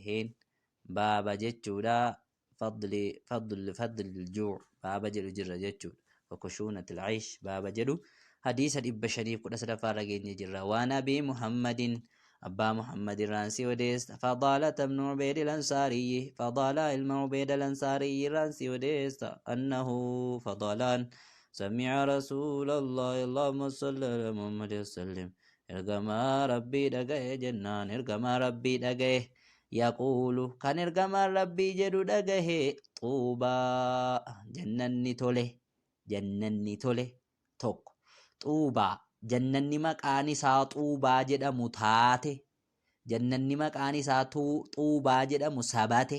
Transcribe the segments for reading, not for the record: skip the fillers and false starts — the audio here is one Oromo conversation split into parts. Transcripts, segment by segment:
taheen baaba jechuudha fadl الجوع baaba jedhu jirra jechuudha وخشونة العيش baaba jedhu حديث الإبشريف قد أسرف رجين جرا ونبي محمد أبا محمد رانسي وديس فضالة بن عبيد الأنصاري فضالة المعبيد الأنصاري رانسي وديس أنه فضلان سمع رسول الله اللهم صل على محمد وسلم إرجما ربي دقه جنان إرجما ربي دقه يقول كان إرجما ربي جدو دقه طوبى جنني توله توك xuubaa jannanni maqaan isaa xuubaa jedhamu taate jannanni maqaan isaa xuubaa jedhamu sabate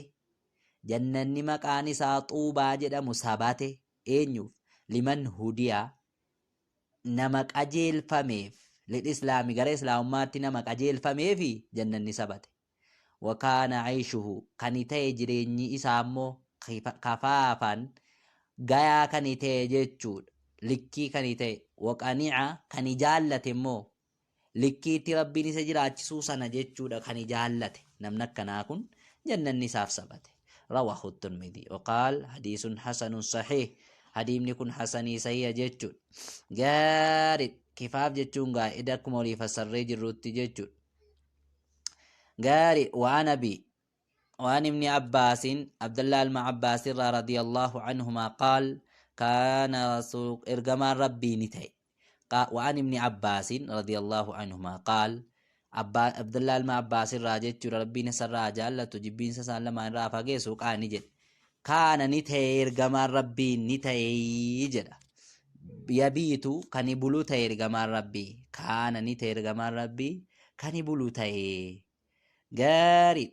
jannanni maqaan isaa xuubaa jedhamu sabate eenyuuf liman hudiyaa nama qajeelfameef lidhislaami gara islaamummaatti nama qajeelfameefi jannanni sabate wakaana aishuhu kan ta'e jireenyi isaa immoo kafaafan gayaa kan ta'e jechuudha likkii kan ta'e waqani'a kan jaallate immoo likkiitti rabbiin isa jiraachisuu sana jechuudha kan jaallate namni akkanaa kun jannanni isaaf sabate rawaahu at-Tirmidhi waqaal hadiisun hasanun sahih hadiimni kun hasanii sayya jechuudha gaarii kifaaf jechuun gaa'ida akkuma olii fassarree jirrutti jechuudha gaarii وعن ابن عباس عبد الله بن عباس رضي الله عنهما قال كان رسول إرجما ربي نتاي وعن ابن عباس رضي الله عنهما قال عبد الله بن عباس راجت ربي نسر راجال تجبين سلام ان رافقه سوق انجد كان نتاي إرجما ربي نتاي جد يبيت كان بلو تاي إرجما ربي كان نتاي إرجما ربي كان بلو تاي غاري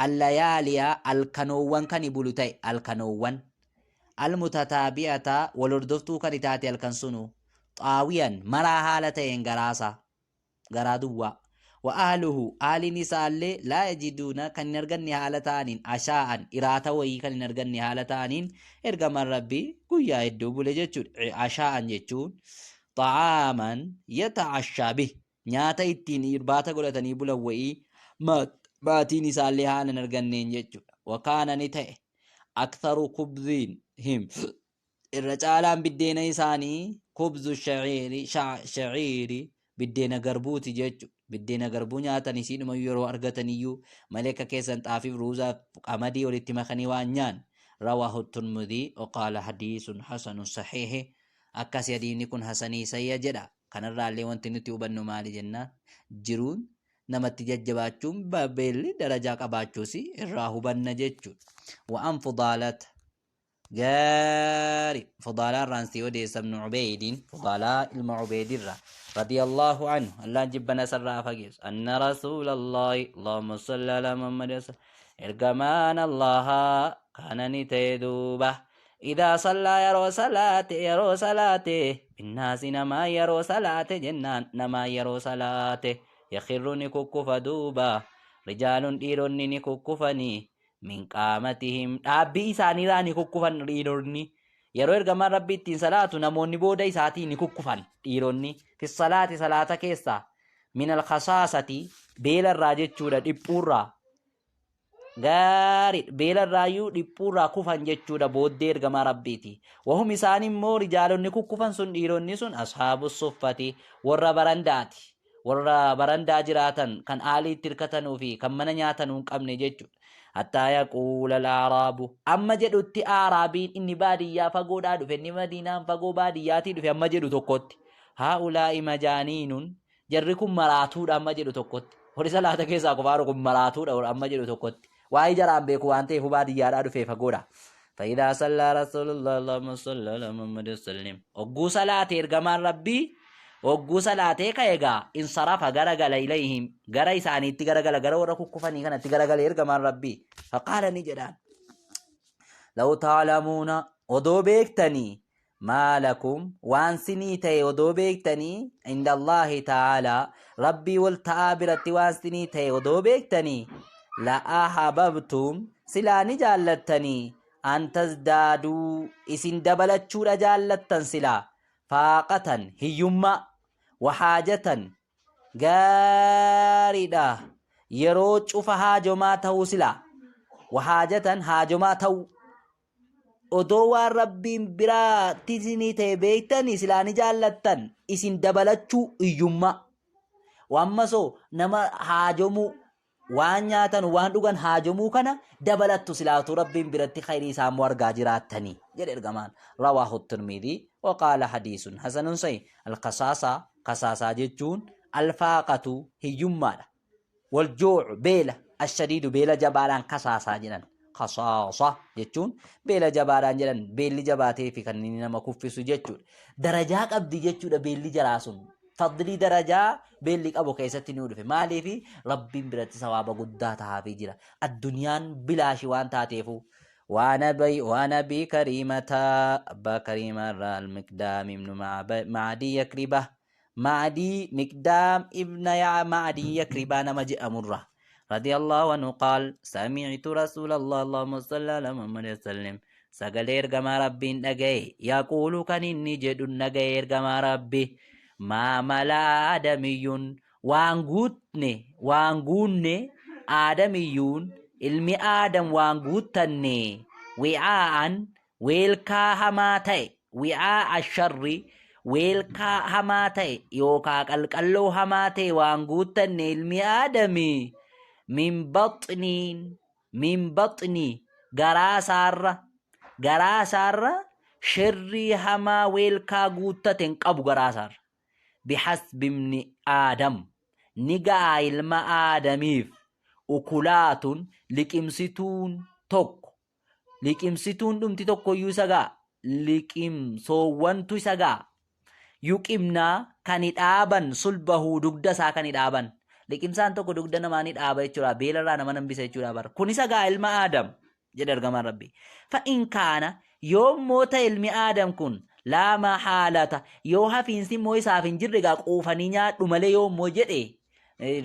الليالي الكنوان كان بلو تاي الكنوان المتتابعة والردفتو كريتاتي الكنسونو طاويا مرا حالتين غرادوا وأهله آل نساء لا يجدون كان نرغن حالتان عشاء إراتوي كان نرغن حالتان إرغم ربي قويا يدوبو لجتشون عشاء جتشون طعاما يتعشى به نياتا اتين إرباتا قولتني بلوئي ماتي نساء حال نرغن جتشون وكان نتئ أكثر كبذين هم الرجالان بدينا إساني كبز شعيري بدينا قربوتي جيجو بدينا قربو نياتا نسين ما يرو أرغتنيو ملكة كيسان تافيف روزا قمدي ولتمخني وانيان رواه الترمذي وقال حديث حسن صحيح أكاس يديني كن حسني سيجدا كان الرالي وانتنتي وبنو مالي جنة جرون namatti jajjabaachuun beelli darajaa qabaachuusi irraa hubanna jechuudha waan fudaalata gaarii fudaalaa irraansii odeessa ibnu Ubeydin fudaalaa ilma Ubeydirra radiyallahu anhu Allah jibbana sarraa fageessu anna rasuulallahi Allahumma salli ala Muhammad ergamaan Allaha kanani ta'e duuba إذا صلى يرو صلاته بالناس نما يرو صلاته جنان نما يرو صلاته يخرني كوكوفا دوبا رجال ديروني كوكوفني من قامتهم أبي إساني راني كوكوفن ديروني يرو إرغم ربي تين صلاة نموني بودا إساتي كوكوفن ديروني في الصلاة صلاة كيسا من الخصاصة بيل الراجة چودا ديبورا غاري بيل الرايو ديبورا كوفن جچودا بود إرغم ربيتي وهم إساني مو رجال كوكوفن سن ديروني سن أصحاب الصفة ورّا برنداتي warra barandaa jiraatan kan aalii tirkatanuu fi kan mana nyaatan hin qabne jechuudha hatta yaquula al-aaraabu amma jedhutti aaraabiin inni baadiyyaa fagoodhaa dhufe inni madiinaan fagoo baadiyyaatii dhufe amma jedhu tokkotti haa'ulaa'i majaaniinun jarri kun maraatuudha amma jedhu tokkotti hori salaata keessaa qofaaru kun maraatuudha amma jedhu tokkotti waa'ee jaraan beeku waan ta'eef baadiyyaadhaa dhufe fagoodha فإذا صلى رسول الله اللهم صل على محمد وسلم وقو صلاة إرغمان ربي وقو صلاة كيغا انصرف غرغل إليهم غرا إساني تغرغل غرا وركو كفاني كان تغرغل إرغمان ربي فقال نجدان لو تعلمون ودو بيكتني ما لكم وان سنيتي ودو بيكتني عند الله تعالى ربي والتعابرت وان سنيتي ودو بيكتني لا أحببتم سلاني جالتني أن تزدادوا إسن دبلت شورا جالتن سلا فاقة هيما وحاجة غاردا yeroo cufa haajomaa ta'uu silaa wahaajatan haajomaa ta'uu odoo waan rabbiin biraatti isinii ta'e beektanii silaa ni jaallattan isin dabalachuu iyyummaa wammasoo nama haajomuu waan nyaatan waan dhugan haajomuu kana dabalattu silaatu rabbiin biratti khayrii isaammoo argaa jiraattanii jedhe ergamaan rawaahu tirmidii waqaala hadiisun hasanun sahih alqasaasaa jechuun alfaaqatu hiyyummaadha waljoocu beela ashadiidu beela jabaadhaan kasaasaa jedhan kasaasa jechuun beela jabaadhaan jedhan beelli jabaatee fi kan inni nama kuffisu jechuudha darajaa qabdi jechuudha beelli jaraa sun fadlii darajaa beelli qabu keessatti ni dhufe maaliifi rabbiin biratti sawaaba guddaa tahaafii jira addunyaan bilaashi waan taateefu waan abii kariimataa abbaa kariimarraa almiqdaam ibnu macdii yakriba معدي مقدام ابن يا معدي يكربان مجئ مرة رضي الله عنه قال سمعت رسول الله اللهم صل على محمد وسلم سقلير كما ربي نجي يقول كان النجد نجير كما ربي ما ملا آدمي وانغوني آدميون ilmi aadam waan guuttanne wi'aan weelkaa hamaa ta'e wi'aa asharri weelkaa hamaa ta'e yookaa qalqalloo hamaa ta'e waan guuttanne ilmi aadami min baxnii garaasaarra shirrii hamaa weelkaa guuttaten qabu garaasaarra bihasbi ibni aadam ni ga'a ilma aadamiif ukulaatun liqimsituun dhumti tokkoyyuu isa ga'a liqimsoowwantu isa ga'a yuqimnaa kan dhaaban sulbahuu dugda isaa kan dhaaban liqimsaan tokko dugda namaa ni dhaaba jechuudha beelarraa nama nambisa jechuudha bara kun isa ga'a ilma aadam jedhe ergamaan rabbi fa'in kaana yoommoo ta'e ilmi aadam kun laa mahaalata yoo hafiinsi immoo isaaf hin jirre gaa quufanii nyaadhu malee yoommoo jedhe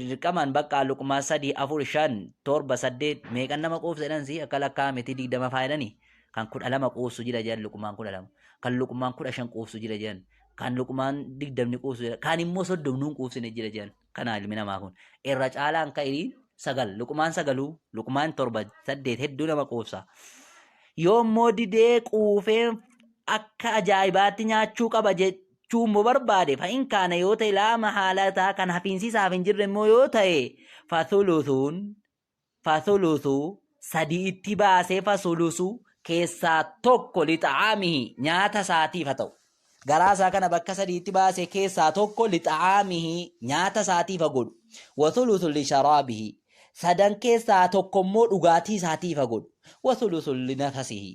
dirqamaan bakka luqmaa 3 4 5 7 8 meeqan nama quufsa jedhansi akka lakkaa'ameti 20 faayidanii kan 12 quufsu jira jedhan luqmaan 12 kan luqmaan 15 quufsu jira jedhan kan luqmaan 20 quufsu jira kan immoo 30 quufsine jira jedhan kana ilmi namaa kun irra caalaan ka'ii 9 luqmaan 9 luqmaan 7 8 hedduu nama quufsa yoommoo didee quufeen akka ajaa'ibaatti nyaachuu qaba jechuun barbaade fa'in kaana yoo ta'e laa mahaalataa kan hafiinsisaaf hin jirre immoo yoo ta'e fasulusu sadii itti baasee fasulusu keessaa tokko lixaamihi nyaata isaatiif haa ta'u garaa isaa kana bakka sadii itti baasee keessaa tokko lixaamihi nyaata isaatiif haa godhu wasulusu lisharaabihi sadan keessaa tokko immoo dhugaatii isaatiif haa godhu wasulusu linafasihi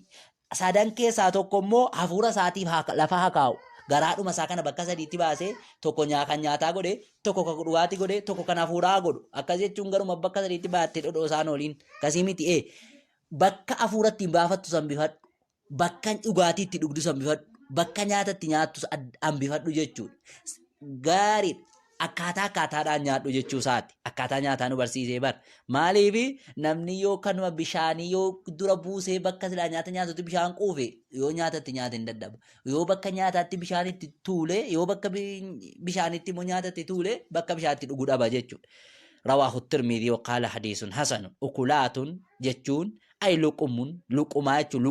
sadan keessaa tokko immoo hafuura isaatiif lafa haa kaa'u garaadhuma isaa kana bakka sadiitti baasee tokko kan nyaataa godhe tokko kan dhugaatii godhe tokko kan hafuuraa godhu akkas jechuun garuma bakka sadiitti baattee dhodhoo isaan oliin kasii miti bakka hafuuratti hin baafattu sanbifadhu bakka dhugaatiitti dhugdu sanbifadhu bakka nyaatatti nyaattu hambifadhu jechuudha gaariidha. Akkaataadhaan nyaadhu jechuu isaati. Akkaataa nyaataa nu barsiisee bara. Maaliifi namni yoo kanuma bishaanii yoo dura buusee bakka silaa nyaata nyaatutti bishaan quufe yoo nyaatatti nyaata hin dadhaba. Yoo bakka nyaataatti bishaanitti tuule yoo bakka bishaanitti immoo nyaatatti tuule bakka bishaanitti dhuguu dhaba jechuudha. Rawaahu Tirmidii waqaala hadiisun hasanun ukulaatun jechuun ay luqumaa jechuun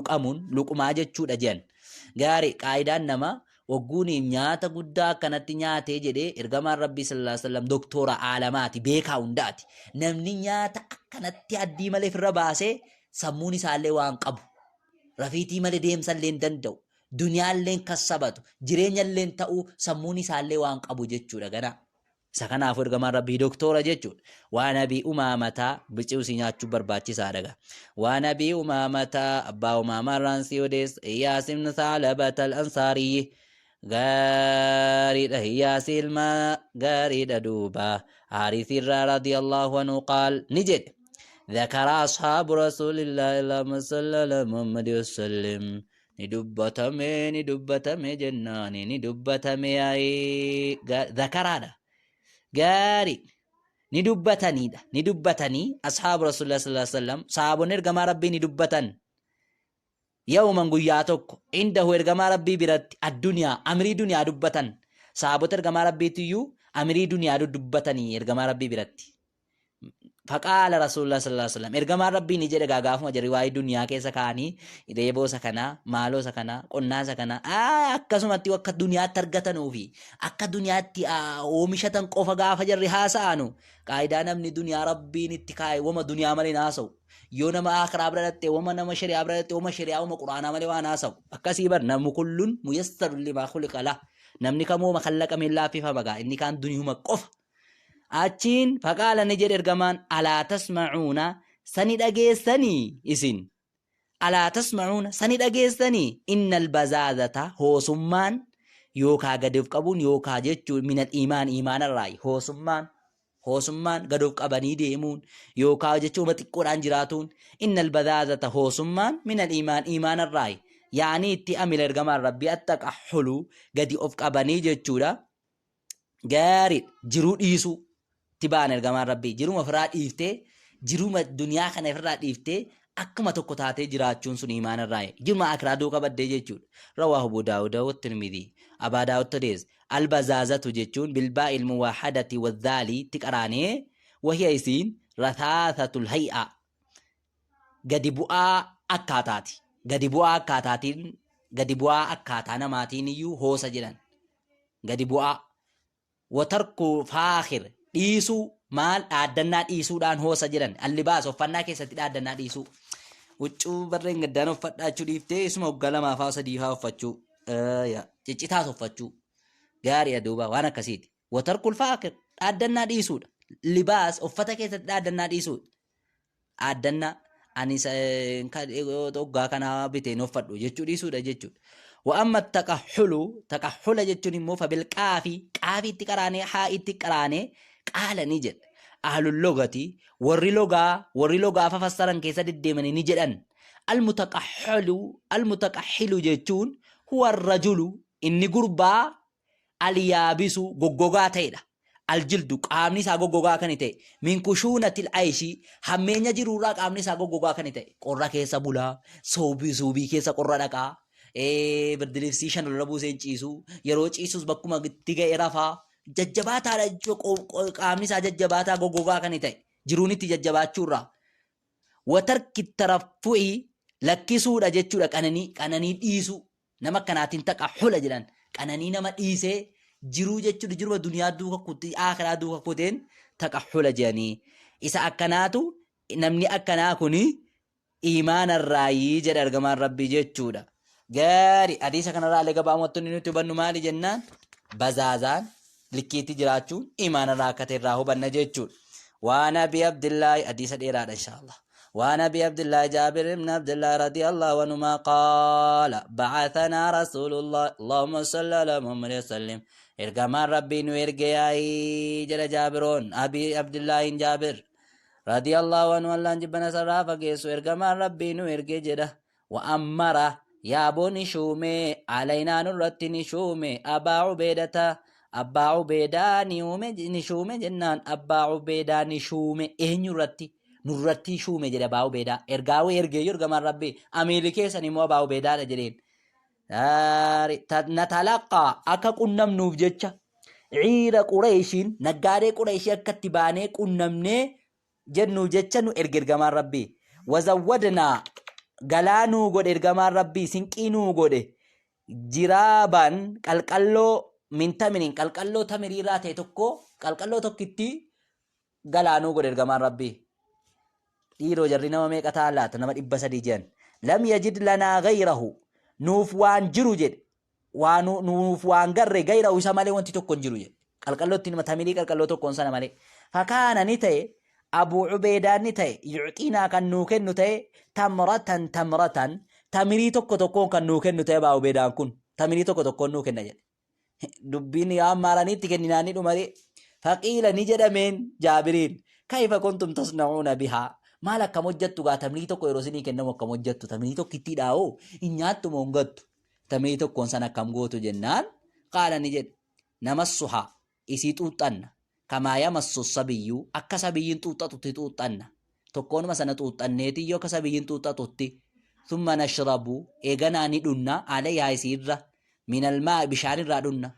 luqumaa jechuudha jedhan. Gaarii qaayidaan nama wagguuniif nyaata guddaa akkanatti nyaatee jedhee ergamaan rabbii sallallahu alaihi wasallam doktora aalamaati beekaa hundaati namni nyaata akkanatti addii malee firra baasee sammuun isaallee waan qabu rafiitii malee deemsallee hin danda'u duniyaallee kassabatu jireenyallee ta'uu sammuun isaallee waan qabu jechuudha gana isa kanaaf ergamaan rabbii doktora jechuudha waan abii umaamataa biceusii nyaachuu barbaachisaadha waan abii umaamataa abbaa umaamarraan si odees iyaasimni saalabatal ansaarii غاريد هي سلمى غاريد دوبا حارث رضي الله عنه قال نجد ذكر أصحاب رسول الله اللهم صل على محمد وسلم ندبتمي جناني ندبتمي أي ذكر هذا غاري ندبتني أصحاب رسول الله صلى الله عليه وسلم صحابون إرقما ربي ندبتن يوما قياتك عنده إرقما ربي برد الدنيا أمري دنيا دبتن صحابة إرقما ربي تيو أمري دنيا دبتني إرقما ربي برد فقال رسول الله صلى الله عليه وسلم ارجما ربي نجد غافما جري واي دنيا كيسا كاني ريبو سكنا مالو سكنا قلنا سكنا akkasumatti akka duniyaatti argatanuu fi akka duniyaatti oomishatan qofa gaafa jarri haasa'anu qaayidaa namni duniyaa rabbiin itti kaa'e wama duniyaa malee haasa'u yoo nama akhiraa bira dhatte wama nama shari'aa bira dhatte wama shari'aa wama quraanaa malee waan haasa'u akkasii bar namni kullun muyassaru limaa khuliqa lah namni kamuu makallaqame laaffifama gaa inni kaan duniyuma qofa achiin faqaala ni jedhe ergamaan alaa tasma'uuna sani dhageessanii isin alaa tasma'uuna sani dhageessanii innal bazaazata hoosummaan yookaa gadoof qabuun yookaa jechuun minal imaanarraayi hoosummaan gadoof qabanii deemuun yookaa jechuun xiqqoodhaan jiraatuun innal bazaazata hoosummaan minal imaanarraayi yaanii itti amila ergamaan rabbii attaqaxxulu gadi of qabanii jechuudha gaarii jiruu dhiisuu tibaan ergamaan rabbii jiruma ofirraa dhiiftee jiruma duniyaa kana ofirraa dhiiftee akkuma tokko taatee jiraachuun sun imaanarraa jiruma akiraa duuka baddee jechuudha. Rawaahu Abu Daawud wa Tirmidhi. Abaa Daawud tadees albazaazatu jechuun bilbaa ilmu waahadati wadhaalii tiqaraanee wahiya isiin rathaasatul hay'a gadi bu'aa akkaataati. Gadi bu'aa akkaataatiin gadi bu'aa akkaataa namaatiin iyyuu hoosa jedhan gadi bu'aa watarku faakhir dhiisuu maal dhaaddannaa dhiisuudhaan hoosa jedhan allibaas uffannaa keessatti dhaaddannaa dhiisuu huccuu barreen gaddaan uffadhaachuu dhiiftee isuma waggaa lamaaf haa sadii haa uffachuu ciccitaas uffachuu gaarii aduuba waan akkasiiti watarkul faakhir dhaaddannaa dhiisuudha libaas uffata keessatti dhaaddannaa dhiisuudha dhaaddannaa anis waggaa kanaa biteen uffadhu jechuu dhiisuudha jechuudha. وأما تقحل جتون مو فبالقافي قافي تقراني حائي تقراني قال نجد أهل اللغة وري لغة ففسرن كيسا الديمن نجدن المتقحل جتون هو الرجل إني قربا اليابس غوغوغا تيدا الجلد قامني سا غوغوغا كنيتي من كشونة العيش همين يجرورا قامني سا غوغوغا كنيتي قرى كيسا بولا صوبي كيسا قرى دكا birdilifsii shan irra buuseen ciisu yeroo ciisus bakkuma itti ga'e rafaa jajjabaataadha jechuudha qaamni isaa jajjabaataa goggogaa kan ta'e jiruun itti jajjabaachuurraa watarki taraffu'i lakkisuudha jechuudha qananii dhiisu nama akkanaatiin taqaxxula jedhan qananii nama dhiisee jiruu jechuudha jiruma duniyaa duuka kutti akhiraa duuka kuteen taqaxxula jedhanii isa akkanaatu namni akkanaa kuni imaanarraayii jedha ergamaan rabbii jechuudha. Gaarii hadiisa kanarraa illee gabaabumatti nuti hubannu maali jennaan bazaazaan likkiitti jiraachuun imaanarraa akka ta'e irraa hubanna jechuudha. Waan Abi Abdillahi hadiisa dheeraadha inshaallah. وعن أبي عبد الله جابر بن عبد الله رضي الله عنهما قال بعثنا رسول الله اللهم صل على محمد وسلم إرجما ربي نورجاي جل جابرون أبي عبد الله جابر رضي الله عنه الله جبنا سرافة جيسو إرجما ربي نورجي جده وأمره يا بني شومي علينا نرتي نشومي أبا عبيدة نشومي جنان أبا عبيدة نشومي إيه نرتي شومي جدا أبا عبيدة إرجاوي يرجما ربي أميلكي سنمو أبا عبيدة جرين نتلقى أكا كنم نوفجتش عير قريشين نقاري قريش كتباني كنمني جنو جتشنو إرجما ربي وزودنا galaanuu godhe ergamaan rabbii sinqiinuu godhe jiraaban qalqalloo mintaminin qalqalloo tamiriirraa ta'e tokko qalqalloo tokkitti galaanuu godhe ergamaan rabbii dhiiroo jarri nama meeqa ta'a laata nama 300 jedhan lam yajid lanaa gayrahu nuuf waan jiru jedhe nuuf waan garre gayrahu isa malee wanti tokko hin jiru jedhe qalqallootti nama tamirii qalqalloo tokkoon sana malee fakkaana ni ta'e أبو عبيدة نتاي يعطينا كان نوكن نتاي تمرة تمري توكو توكون كان نوكن نتاي أبو عبيدة كون تمري توكو توكون نوكن نجد دبين يا ماراني تكنيناني نمري فقيل نجد من جابرين كيف كنتم تصنعون بها ما لك مجدت تمري توكو يروسيني كنمو كمجدت تمري توكو كتي داو إنياتو مونغت تمري توكو سنة كمغوتو جنان قال نجد نمسها إسيتو تن كما يمس الصبي أكا سبيين توتا تكون مثلا توتا نيتي يو كسبيين توتا ثم نشرب إيغانا ندنا عليها يسير من الماء بشعر رادنا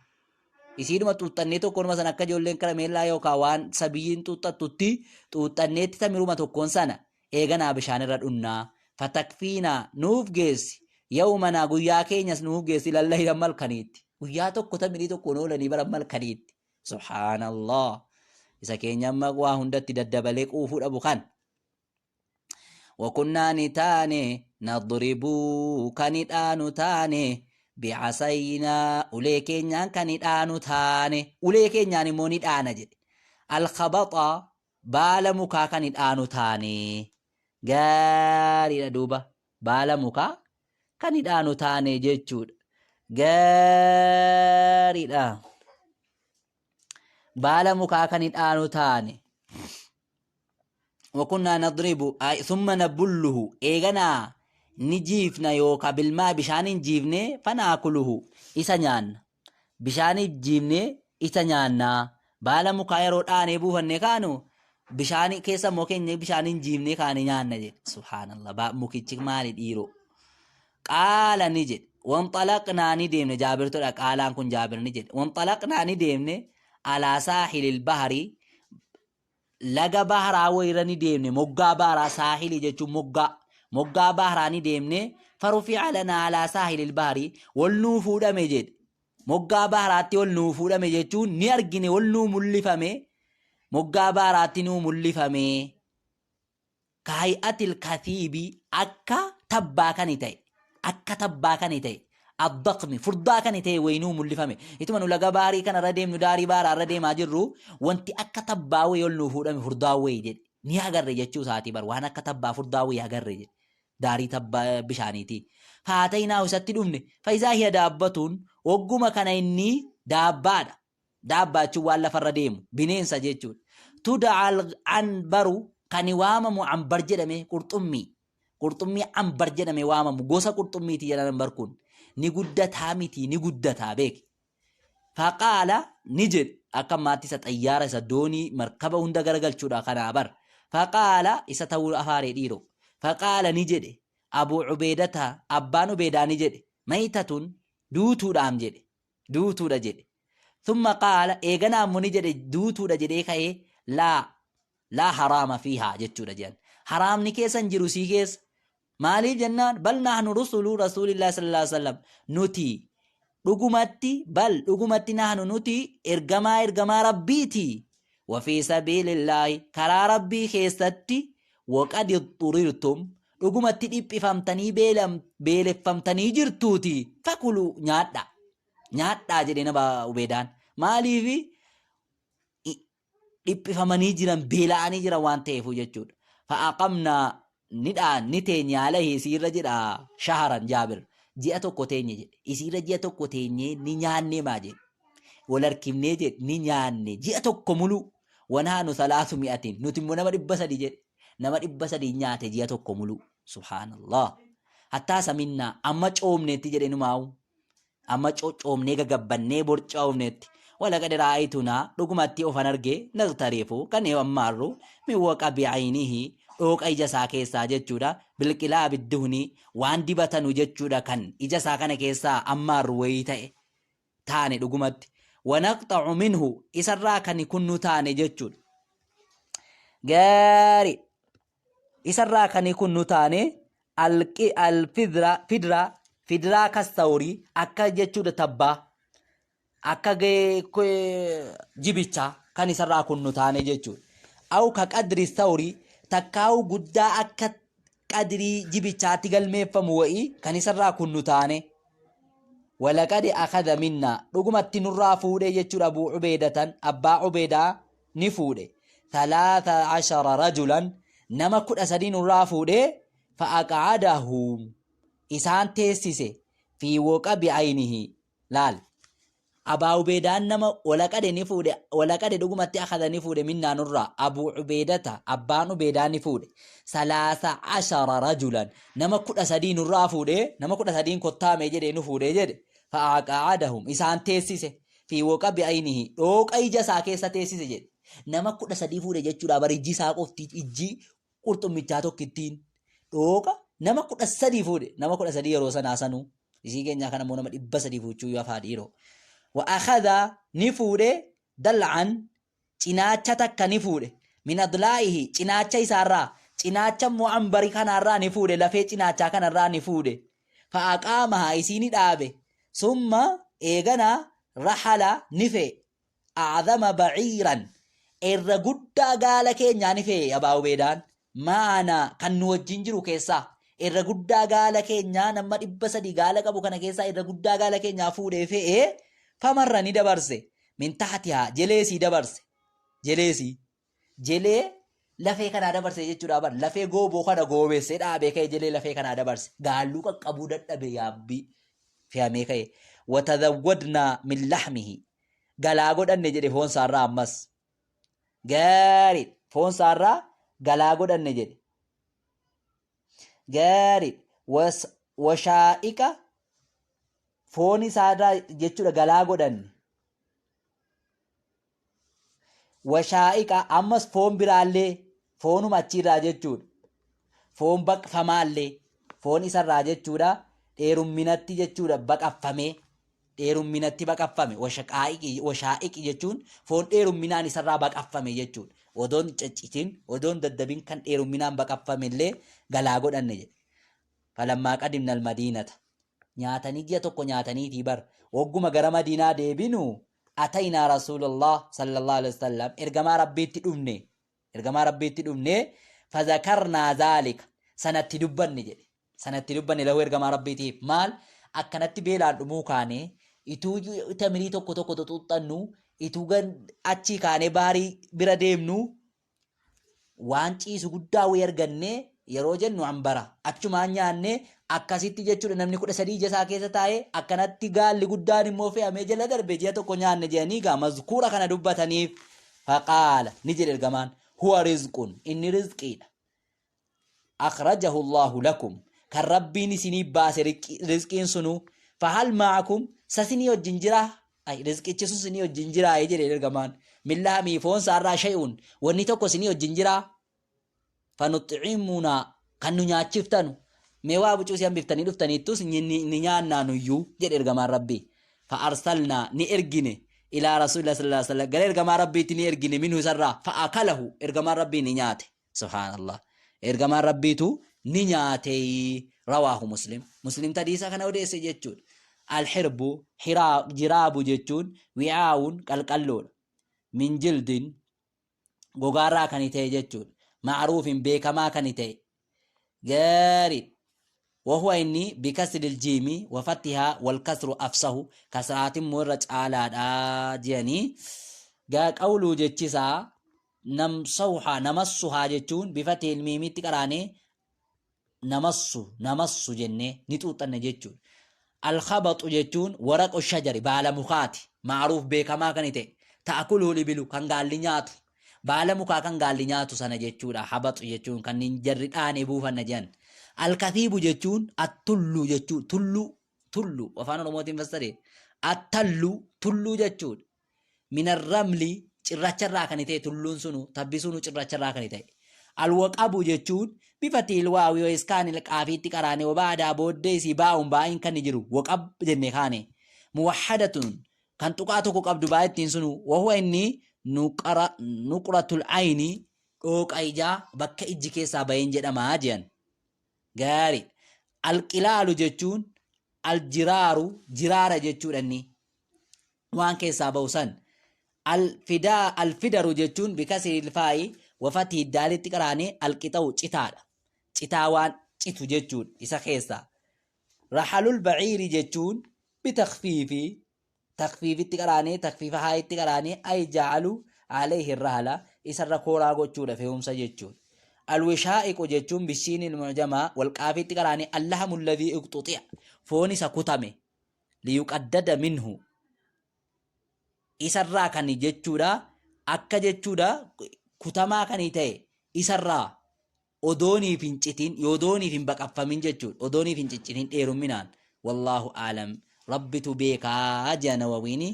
isiiduma xuuxannee tokkoonuma sana akka ijoolleen karameellaa yookaan waan sabiyyiin xuuxattutti xuuxanneetti tamiruma tokkoon sana eeganaa bishaan irra dhunnaa fatakfiinaa nuuf geessi yawmanaa guyyaa keenyas nuuf geessi lallahii malkaniitti guyyaa tokko tamirii tokkoon oolanii bara malkaniitti subhaanallah isa keenya amma waa hundatti daddabalee quufuu dhabu kan وكنا نتاني نضربو كنيدانو تاني بعصينا أوليكينيان كنيدانو تاني أوليكينيان مونيدانا جد الخبطة بالمكا كنيدانو تاني غاري دوبا بالمكا كنيدانو تاني جيتشود غاري دا بالمكا كنيدانو تاني وكنا نضرب ثم نبله إيغنا نجيفنا يوكا بالماء بشان نجيفني فناكله إسانيان بشان نجيفني إسانيان بالا مكايرو آني بوهن نكانو بشان كيسا موكين بشان نجيفني كاني نيان نجد سبحان الله با موكيتشك مالي ديرو قال نجد وانطلقنا نديمن جابر تلك قالان كن جابر نجد وانطلقنا نديمن على ساحل البحر laga baharaa wayira ni deemne moggaa baharaa saahilii jechuun moggaa baharaa ni deemne farufi'a lanaa alaa saahilil bahari wal nuu fuudhame jedhe moggaa baharaatti wal nuu fuudhame jechuun ni argine wal nuu mul'ifame moggaa baharaatti nuu mul'ifame kaayi'atil kathiibi akka tabbaa kan ta'e الضخم فردا كان يتي وينو ملفمه يتمنو لغا باري كان رديم نداري بار رديم اجرو وانتي اكتبا ويلنو فودم فردا ويجد ني اگر يچو ساتي بر وانا كتبا فردا وي اگر داري تبا بشانيتي فاتينا وستي دمني فاذا هي دابتون وغما كان اني دابا چو ولا فرديم بنين سجچو تدعى العنبر كان وامم عنبر جدمه قرطمي عنبر جدمه وامم غوسا قرطمي تي جدان بركون نقدتها ميتي نقدتها بيك فقال نجد أكماتي ستأيارة سدوني مركبة هندا غرغل شودا خنابر فقال إستطول أفاري ديرو فقال نجد أبو عبيدتها أبان عبيدا نجد ميتة دوتو دام جد دوتو دا جد ثم قال إيغنا منجد دوتو دا جد لا حرام فيها جد دا جد حرام نكيسا جروسي كيس مالي جنان بل نحن رسول الله صلى الله عليه وسلم نتي رقمتي نحن نتي إرقما ربيتي وفي سبيل الله كرا ربي خيستي وقد اضطررتم رقمتي ديب فمتني فمتني جرتوتي فكلوا نيادا جدنا با عبيدان مالي في ديب فمني جران بيلاني جران وانتهفو جتشود فأقمنا نتيني عليه سيرة جدا شهرا جابر جئتو كوتيني جد إسيرة جئتو كوتيني نياني ما جد ولركمني جد نياني جئتو كمولو ونحن 300 نتمو نمر إبسا دي جد نمر إبسا دي نياتي جئتو كمولو سبحان الله حتى سمنا أما چومني تجد نماو أما چومني غبني بور چومني ولقد رأيتنا رقمتي أفنرجي نغتريفو كان يومارو من وقع بعينه اوق ايجاسا كيسا جچودا بالقلا بالدهني وان دبتن جچودا كان ايجاسا كان كيسا اما رويته تاني دغمت ونقطع منه اسرا كان كنو تاني جچود غاري اسرا كان كنو تاني الفدرا كالثوري اكا جچودا تبا اكا جيبيچا كان اسرا كنو تاني جچود او كقدر الثوري تكاو قدا أكت قدري جبتاتي قلمي فموئي كان يسرى كنو تاني ولقد أخذ منا رقمت نرى فودي يجر أبو عبيدة أبا عبيدة نفودي 13 رجلا نما كد أسدين نرى فودي فأقعدهم إسان تيسيسي في وقع بعينه لال أبا عبيدة نما ولقد نفود ولقد دغمت أخذ نفود منا نرى أبو عبيدة أبا عبيدة نفود 13 رجلا نما كد أسدين نرى فود نما كد أسدين كتام جد نفود جد فأقعدهم إسان تيسيسي في وقع بعينه دوق أي جسا كيسا تيسيسي جد نما كد أسدين فود جد بريجي ساقو إجي قرطم مجاتو كتين دوق نما كد أسدين فود نما كد أسدين روسا ناسانو إسي كنيا كان مونا مد إبسا دي فوچو يوافا ديرو وأخذ نفوده دلعا cinaacha takka ni fuudhe min adlaa'ihi cinaacha isaarraa cinaacha mu'ambarii kanarraa ni fuudhe lafee cinaachaa kanarraa ni fuudhe fa'aqaamahaa isiini dhaabe summa eeganaa rahala ni fe'e a'zama baciiran irra guddaa gaala keenyaa ni fe'e abaa ubeedaan maana kan nu wajjin jiru keessaa irra guddaa gaala keenyaa nama 300 gaala qabu kana keessaa irra guddaa gaala keenyaa fuudhee fe'e famarra ni dabarse min taxtihaa jeleesii dabarse jelee lafee kanaa dabarse jechuudha bar lafee gooboo kana goobeessee dhaabee ka'e jelee lafee kanaa dabarse gaalluu qaqqabuu dadhabe yaabbii fe'amee ka'e watadawwadnaa min laxmihi galaa godhanne jedhe foonsaarraa ammas gaarii foonsaarraa galaa godhanne jedhe gaarii washaa'iqa foon isaarraa jechuudha galaa godhanne washaa'iqa ammas foon biraallee foonuma achiirraa jechuudha foon baqfamaallee foon isarraa jechuudha dheerumminatti jechuudha baqaffamee dheerumminatti baqaffame washaa'iqi jechuun foon dheerumminaan isarraa baqaffame jechuudha odoon caccitiin odoon daddabin kan dheerumminaan baqaffame illee galaa godhanne jedhe falammaa qadimna almadiinata nyaatanii ji'a tokko nyaataniitii bar wagguma gara madiinaa deebinu ataynaa rasuulallah sallallahu alaihi wasallam ergamaa rabbiitti dhumne fazakarnaa zaalika sanatti dubbanne jedhe sanatti dubbanne lahu ergamaa rabbiitiif maal akkanatti beelaan dhumuu kaane ituu tamirii tokko xuxxannu ituu achii kaane baarii bira deemnu waan ciisu guddaa wayii arganne yeroo jennu hambara achumaan nyaanne akkasitti jechuudha namni 13 jasaa keessa taa'ee akkanatti gaalli guddaan immoo fe'amee jala darbe ji'a tokko nyaanne jedhanii gaa mazkuura kana dubbataniif faqaala ni jedhe ergamaan huwa rizqun inni rizqiidha akhrajahu Allahu lakum kan rabbiin isinii baase rizqiin sunu fahal ma'akum sasinii wajjin jiraa rizqichi sun sinii wajjin jiraa jedhe ergamaan millahamii foonsaarraa shay'un wanni tokko sinii wajjin jiraa fanuxcimuna kan nu nyaachiftanu mee waa bucuusii hambiftanii dhuftanittus ni nyaannaa nuyyuu jedhe ergamaan rabbii fa'arsalnaa ni ergine ilaa rasuulillah sallallahu alaihi wasallam gara ergamaa rabbiitti ni ergine minhu isarraa fa'akalahu ergamaan rabbii ni nyaate subhaanallah ergamaan rabbiitu ni nyaate rawaahu muslim hadiisa kana odeesse jechuudha alxirbu jiraabu jechuun wi'aawun qalqalloodha min jildin gogaarraa kan ta'e jechuudha معروف بكما كانت جاري وهو إني بكسر الجيم وفتحها والكسر أفسه كسرات مرج على جاني جاء قوله جتشسا نمسها جتون بفتح الميم تكراني نمس جنة نتوتن جتون الخبط جتون ورق الشجر بالا مخاتي معروف بكما كانت تأكله لبلو كان قال لي baala mukaa kan gaalli nyaatu sana jechuudha habaxu jechuun kan jarri dhaane buufanna jedhan alkathiibu jechuun attullu jechuun tullu afaan oromootiin fassare attallu tullu jechuudha minarramli cirracharraa kan ta'e tulluun sunu tabbisuun cirracharraa kan ta'e alwaqabu jechuun bifatil waawi yoo iskaanil qaafiitti qaraane wabaadaa booddee isii baa'uun baa'in kan jiru waqab jenne kaane muwahhadatun kan tuqaa tokko qabdu baa'ittiin sunu wahuwa inni nuqratul ayni dhooqa ijaa bakka ijji keessaa bahin jedhamaa jedhan gaari alqilaalu jechuun aljiraaru jiraara jechuudhanni waan keessaa bahu san alfidaru jechuun bikasri ilfaayi wafati daalitti qaraane alqixa'u citaadha citaa waan citu jechuun isa keessaa rahalul baciiri jechuun bitakfiifi takfiifitti qaraanee takfiifa haayitti qaraanee ay ja'alu alayhi irrahala isarra kooraa gochuudha fe'umsa jechuudha alwishaa'iqu jechuun bishiin ilmujamaa walqaafiitti qaraanee allahamu alladhii iqtuxi'a foon isa kutame liyuqaddada minhu isarraa kan jechuudha akka jechuudha kutamaa kan ta'e isarraa odooniif hin citin yodooniif hin baqaffamin jechuudha odooniif hin ciccitin dheerumminaan wallahu aalam rabbitu beekaa jea nawawiini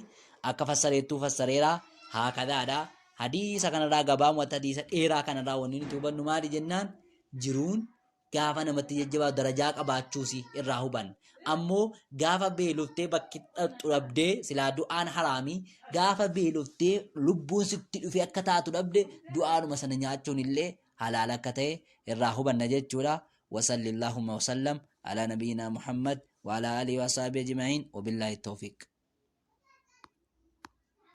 akka fassareettuu fassareera haakadaadha hadiisa kanarraa gabaamuu hadiisa dheeraa kanarraa wanni nuti hubannu maali jennaan jiruun gaafa namatti jajjabaa darajaa qabaachuusi irraa hubanna. Ammoo gaafa beeloftee bakki dhaqxu dhabdee silaa du'aan haraamii gaafa beeloftee lubbuun sitti dhufe akka taatu dhabde du'aanuma sana nyaachuun illee halaal akka ta'e irraa hubanna jechuudha. Wasallillahumma wasallam ala nabiyyina Muhammad wa ala alihi wa sahbihi ajma'in wa billahi tawfiq.